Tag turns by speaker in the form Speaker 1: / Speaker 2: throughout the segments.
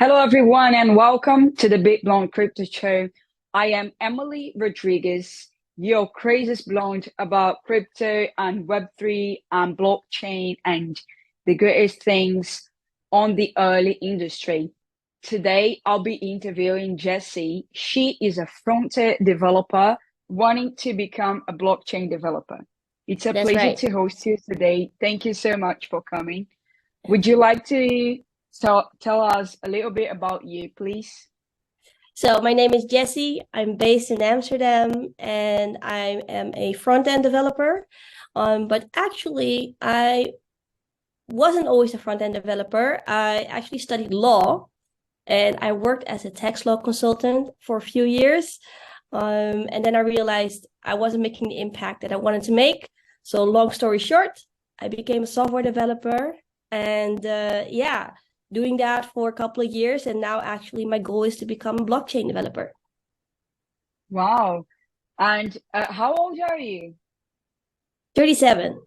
Speaker 1: Hello, everyone, and welcome to the Big Blonde Crypto Show. I am Emily Rodriguez, your craziest blonde about crypto and Web3 and blockchain and the greatest things on the early industry. Today, I'll be interviewing Jessy. She is a front-end developer wanting to become a blockchain developer. It's a
Speaker 2: That's
Speaker 1: pleasure
Speaker 2: right.
Speaker 1: to host you today. Thank you so much for coming. Would you like to tell us a little bit about you, please?
Speaker 2: So my name is Jessy. I'm based in Amsterdam and I am a front-end developer. But actually, I wasn't always a front-end developer. I actually studied law and I worked as a tax law consultant for a few years. And then I realized I wasn't making the impact that I wanted to make. So long story short, I became a software developer and yeah, doing that for a couple of years. And now actually my goal is to become a blockchain developer.
Speaker 1: Wow. And how old are you?
Speaker 2: 37.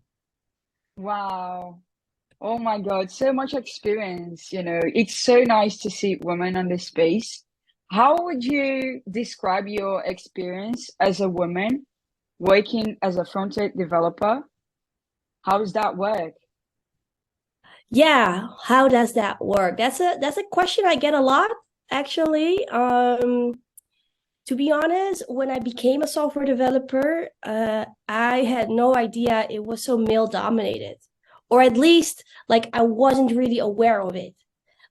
Speaker 1: Wow. Oh my God, so much experience, It's so nice to see women on this space. How would you describe your experience as a woman working as a front-end developer? How does that work?
Speaker 2: Yeah, how does that work? That's a question I get a lot, actually. To be honest, when I became a software developer, I had no idea it was so male dominated, or at least like I wasn't really aware of it.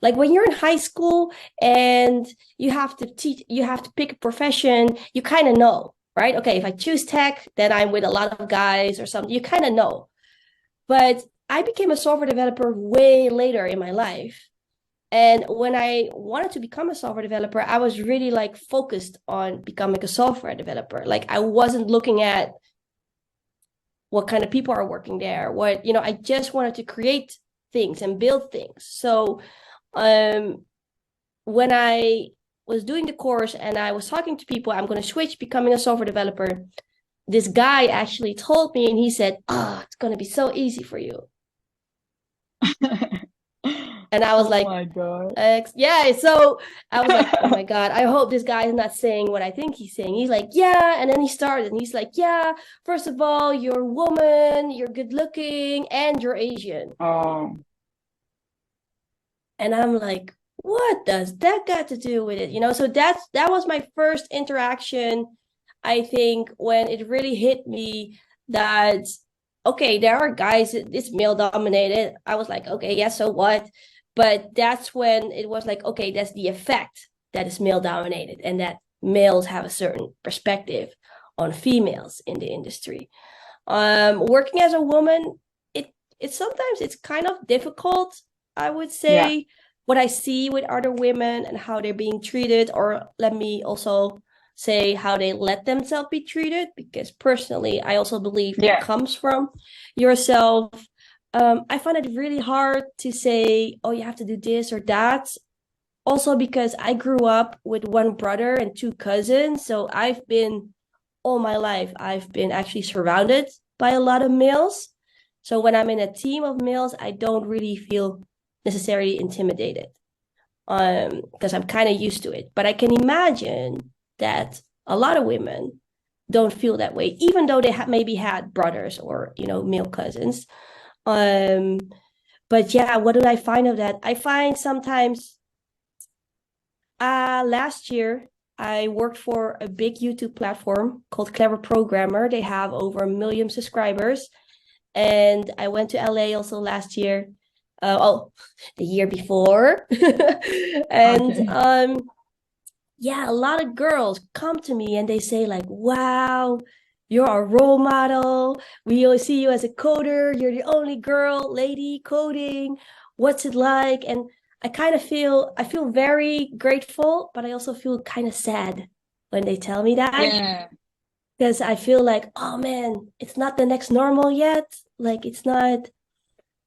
Speaker 2: Like when you're in high school and you have to teach, you have to pick a profession, you kind of know, right? Okay, if I choose tech, then I'm with a lot of guys or something. You kind of know. But I became a software developer way later in my life. And when I wanted to become a software developer, I was really like focused on becoming a software developer. Like I wasn't looking at what kind of people are working there. I just wanted to create things and build things. So um, when I was doing the course and I was talking to people, I'm going to switch becoming a software developer. This guy actually told me and he said, it's going to be so easy for you. And I was
Speaker 1: Oh
Speaker 2: like,
Speaker 1: my God.
Speaker 2: yeah. So I was like, oh my God, I hope this guy is not saying what I think he's saying. He's like, yeah. And then he started and he's like, yeah, first of all, you're a woman, you're good looking, and you're Asian.
Speaker 1: Oh,
Speaker 2: And I'm like, what does that got to do with it? So that was my first interaction, I think, when it really hit me that okay, there are guys, it's male dominated. I was like, okay, yeah, so what? But that's when it was like, okay, that's the effect that is male dominated and that males have a certain perspective on females in the industry. Working as a woman, it sometimes it's kind of difficult, I would
Speaker 1: yeah,
Speaker 2: say, what I see with other women and how they're being treated, or let me also say how they let themselves be treated, because personally, I also believe it
Speaker 1: yeah,
Speaker 2: comes from yourself. I find it really hard to say, oh, you have to do this or that. Also, because I grew up with one brother and two cousins. So all my life, I've been actually surrounded by a lot of males. So when I'm in a team of males, I don't really feel necessarily intimidated because I'm kind of used to it. But I can imagine that a lot of women don't feel that way, even though they maybe had brothers or male cousins. Um, but yeah, what do I find of that? I find sometimes last year I worked for a big YouTube platform called Clever Programmer. They have over 1 million subscribers. And I went to LA also last year. The year before. And
Speaker 1: okay.
Speaker 2: yeah, a lot of girls come to me and they say like, wow, you're a role model. We always see you as a coder. You're the only girl, lady coding. What's it like? And I feel very grateful, but I also feel kind of sad when they tell me that
Speaker 1: Yeah,
Speaker 2: because I feel like, oh man, it's not the next normal yet. Like it's not.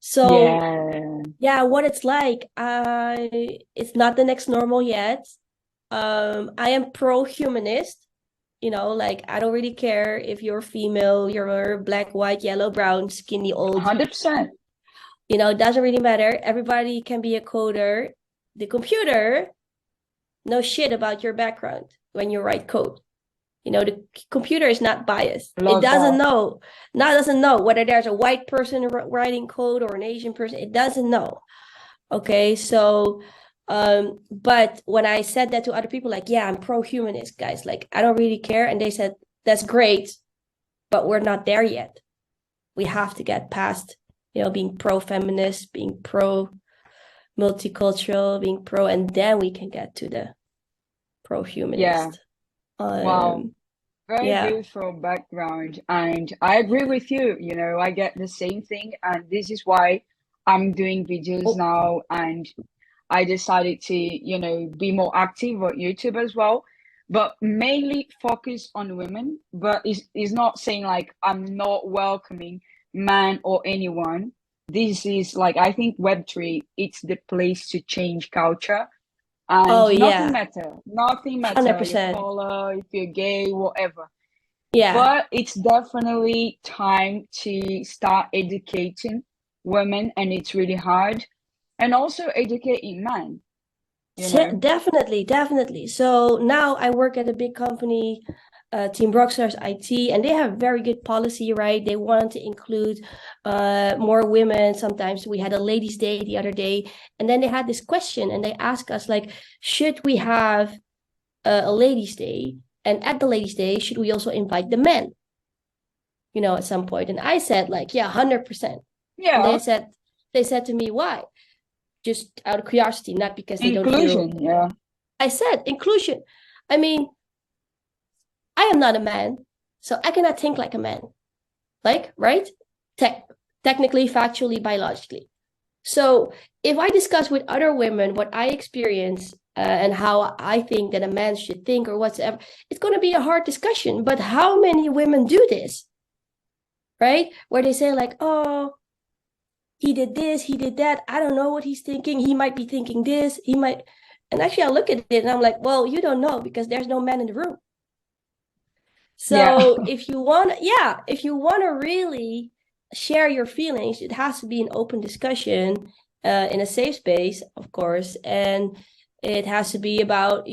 Speaker 2: So
Speaker 1: yeah,
Speaker 2: yeah, what it's like, it's not the next normal yet. I am pro-humanist, like I don't really care if you're female, you're black, white, yellow, brown, skinny, old,
Speaker 1: 100%.
Speaker 2: it doesn't really matter. Everybody can be a coder. the computer knows shit about your background when you write code. The computer is not biased. It doesn't know whether there's a white person writing code or an Asian person. It doesn't know. Okay, so but when I said that to other people, like, yeah, I'm pro-humanist, guys, like, I don't really care. And they said, that's great, but we're not there yet. We have to get past, being pro-feminist, being pro-multicultural, being pro, and then we can get to the pro-humanist.
Speaker 1: Wow. Very beautiful background. And I agree with you. I get the same thing. And this is why I'm doing videos now. And I decided to, be more active on YouTube as well, but mainly focus on women. But it's not saying like I'm not welcoming man or anyone. This is like, I think Web3, it's the place to change culture. And nothing matter.
Speaker 2: 100%.
Speaker 1: Your color, if you're gay, whatever.
Speaker 2: Yeah.
Speaker 1: But it's definitely time to start educating women, and it's really hard. And also educating men.
Speaker 2: Definitely. So now I work at a big company, Team Rockstars IT, and they have very good policy, right? They want to include more women. Sometimes we had a ladies' day the other day, and then they had this question, and they asked us, like, should we have a ladies' day? And at the ladies' day, should we also invite the men? At some point. And I said, like, yeah, 100%.
Speaker 1: Yeah.
Speaker 2: And they said to me, why? Just out of curiosity, not because they don't feel.
Speaker 1: Inclusion, yeah.
Speaker 2: I said inclusion. I mean, I am not a man, so I cannot think like a man. Like, right? Technically, factually, biologically. So if I discuss with other women what I experience and how I think that a man should think or whatever, it's going to be a hard discussion. But how many women do this? Right? Where they say like, oh, he did this, he did that. I don't know what he's thinking. He might be thinking this. He might. And actually, I look at it and I'm like, well, you don't know because there's no man in the room. So if you want to really share your feelings, it has to be an open discussion in a safe space, of course. And it has to be about,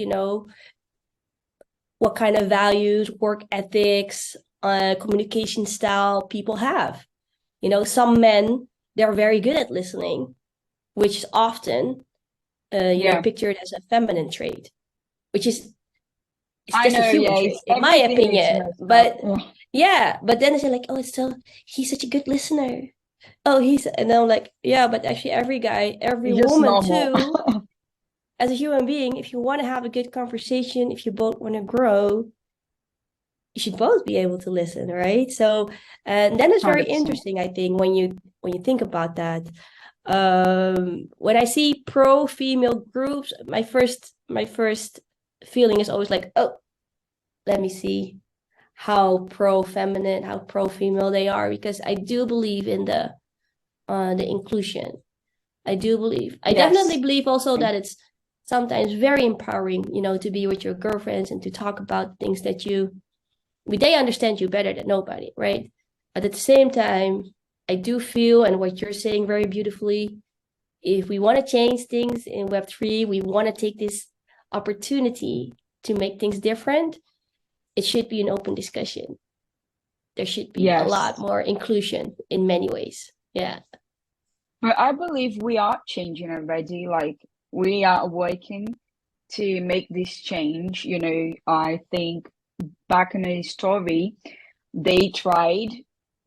Speaker 2: what kind of values, work ethics, communication style people have. Some men, they're very good at listening, which is often pictured as a feminine trait, which is just a human trait, in my opinion. But but then it's like, oh, he's such a good listener. Oh, and then I'm like, yeah, but actually every woman too, as a human being, if you want to have a good conversation, if you both want to grow, you should both be able to listen, right? So, and then it's very 100%. Interesting, I think, when you think about that. When I see pro-female groups, my first feeling is always like, oh, let me see how pro-feminine, how pro-female they are, because I do believe in the inclusion. I definitely believe also that it's sometimes very empowering, to be with your girlfriends and to talk about things that they understand you better than nobody, right? But at the same time, I do feel, and what you're saying very beautifully, if we want to change things in Web3, we want to take this opportunity to make things different, it should be an open discussion. There should be a lot more inclusion in many ways. Yeah.
Speaker 1: But I believe we are changing already. Like, we are working to make this change. I think back in the story, they tried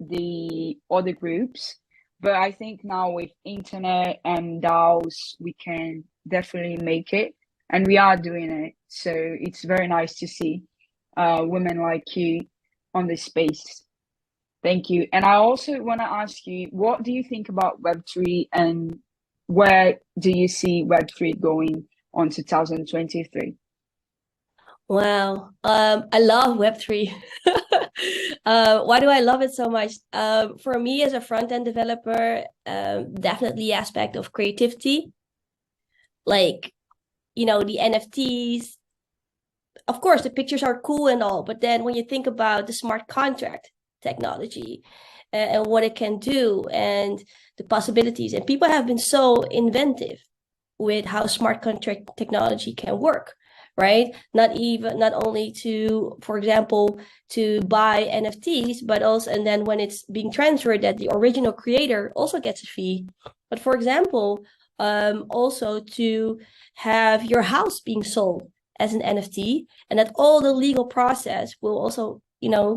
Speaker 1: the other groups, but I think now with internet and DAOs, we can definitely make it, and we are doing it. So it's very nice to see women like you on this space. Thank you. And I also want to ask you, what do you think about Web3, and where do you see Web3 going on 2023?
Speaker 2: Wow. I love Web3. Why do I love it so much? For me as a front-end developer, definitely aspect of creativity. Like, the NFTs. Of course, the pictures are cool and all, but then when you think about the smart contract technology and what it can do and the possibilities, and people have been so inventive with how smart contract technology can work, right? Not only to, for example, to buy NFTs, but also, and then when it's being transferred, that the original creator also gets a fee. But for example, also to have your house being sold as an NFT, and that all the legal process will also,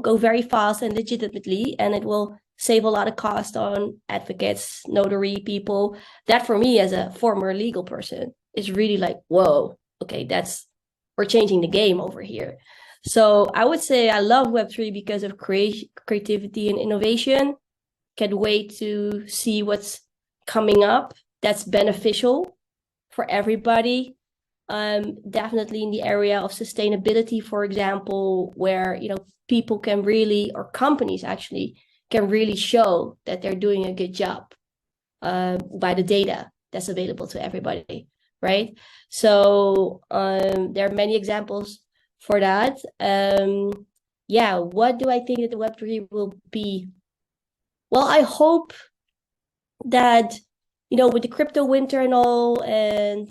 Speaker 2: go very fast and legitimately, and it will save a lot of cost on advocates, notary people. That for me as a former legal person is really like, whoa, okay, we're changing the game over here. So I would say I love Web3 because of creativity and innovation. Can't wait to see what's coming up that's beneficial for everybody. Definitely in the area of sustainability, for example, where people can really, or companies actually can really show that they're doing a good job by the data that's available to everybody, right? So there are many examples for that. Yeah, what do I think that the Web3 will be? Well, I hope that, with the crypto winter and all, and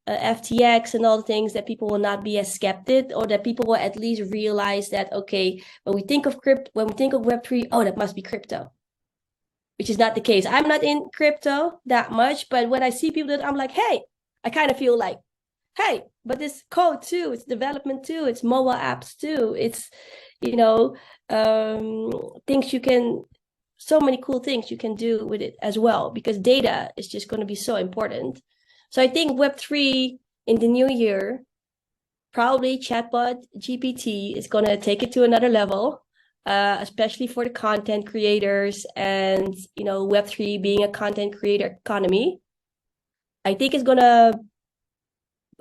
Speaker 2: FTX and all the things, that people will not be as skeptic, or that people will at least realize that, okay, when we think of Web3, oh, that must be crypto, which is not the case. I'm not in crypto that much, but when I see people that, I'm like, hey, I kind of feel like, hey, but it's code too, it's development too, it's mobile apps too, it's, things you can, so many cool things you can do with it as well, because data is just going to be so important. So I think Web3 in the new year, probably chatbot GPT is going to take it to another level, especially for the content creators, and, Web3 being a content creator economy. I think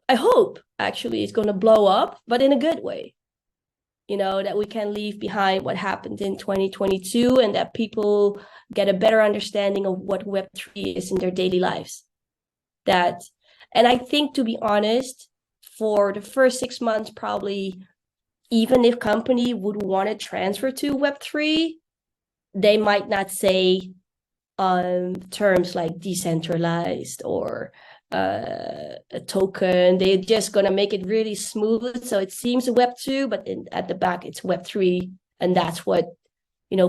Speaker 2: I hope actually it's going to blow up, but in a good way. That we can leave behind what happened in 2022, and that people get a better understanding of what Web3 is in their daily lives. And I think, to be honest, for the first 6 months, probably, even if company would want to transfer to Web3, they might not say terms like decentralized or a token. They're just going to make it really smooth, so it seems Web2, but at the back it's Web3, and that's what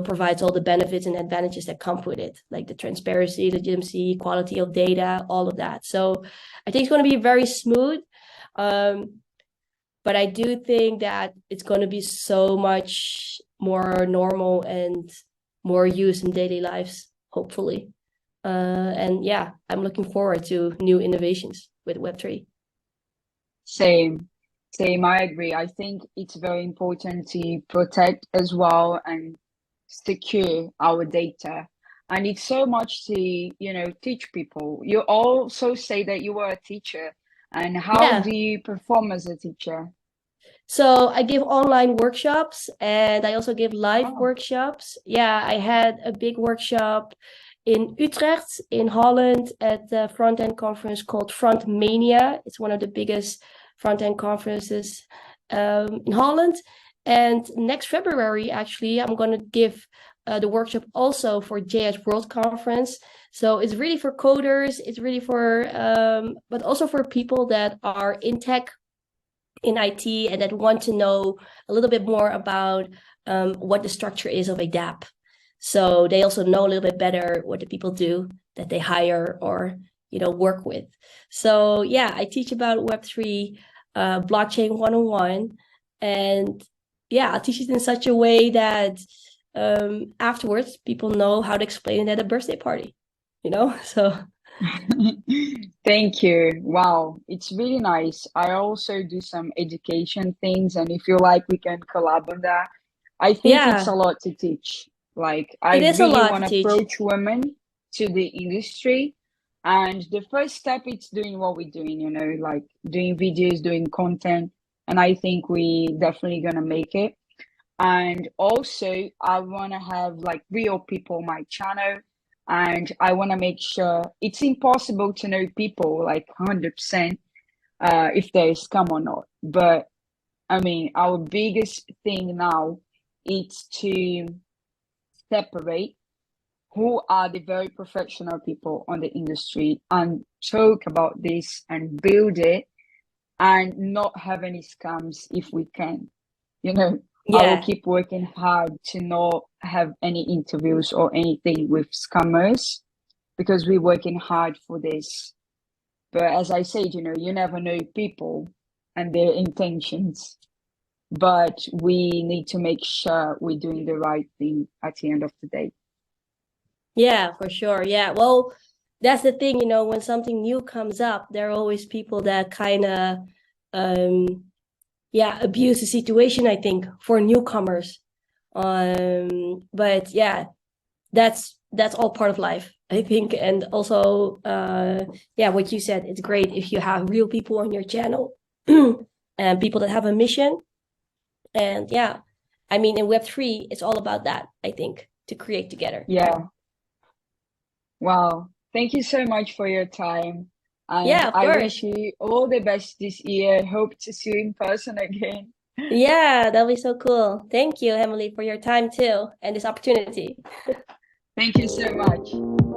Speaker 2: provides all the benefits and advantages that come with it, like the transparency, legitimacy, quality of data, all of that. So I think it's going to be very smooth, but I do think that it's going to be so much more normal and more used in daily lives, hopefully. And yeah, I'm looking forward to new innovations with Web3.
Speaker 1: Same, I agree. I think it's very important to protect as well and secure our data. And it's so much to, teach people. You also say that you were a teacher. And how
Speaker 2: Yeah.
Speaker 1: do you perform as a teacher?
Speaker 2: So I give online workshops, and I also give live workshops. Yeah, I had a big workshop in Utrecht, in Holland, at the frontend conference called Front Mania. It's one of the biggest frontend conferences in Holland. And next February, actually, I'm going to give the workshop also for JSWorldConference. So it's really for coders, it's really for, but also for people that are in tech, in IT, and that want to know a little bit more about what the structure is of a DApp. So they also know a little bit better what the people do that they hire or work with. So yeah, I teach about Web3, blockchain 101, and yeah, I'll teach it in such a way that afterwards people know how to explain it at a birthday party, so.
Speaker 1: Thank you. Wow, it's really nice. I also do some education things, and if you like, we can collab on that. I think it's a
Speaker 2: Yeah,
Speaker 1: lot to teach. Like, I
Speaker 2: it is a
Speaker 1: really
Speaker 2: lot
Speaker 1: want
Speaker 2: to
Speaker 1: to
Speaker 2: teach.
Speaker 1: approach women to the industry. And the first step is doing what we're doing, like doing videos, doing content. And I think we definitely gonna make it. And also, I want to have like real people on my channel. And I want to make sure it's impossible to know people like 100% if they're scam or not. But I mean, our biggest thing now is to separate who are the very professional people on the industry and talk about this and build it and not have any scams if we can. You know, I will
Speaker 2: Yeah.
Speaker 1: keep working hard to not have any interviews or anything with scammers because we're working hard for this. But as I said, you know, you never know people and their intentions. But we need to make sure we're doing the right thing at the end of the day.
Speaker 2: Yeah, for sure. Yeah. Well, that's the thing, you know, when something new comes up, there are always people that kind of abuse the situation, I think, for newcomers. But yeah, that's all part of life, I think. And also, what you said, it's great if you have real people on your channel and people that have a mission. And yeah, I mean, in Web3, it's all about that, I think, to create together.
Speaker 1: Yeah. Wow. Thank you so much for your time. And
Speaker 2: Yeah, of
Speaker 1: I
Speaker 2: course.
Speaker 1: wish you all the best this year. Hope to see you in person again.
Speaker 2: Yeah, that'll be so cool. Thank you, Emily, for your time too and this opportunity.
Speaker 1: Thank you so much.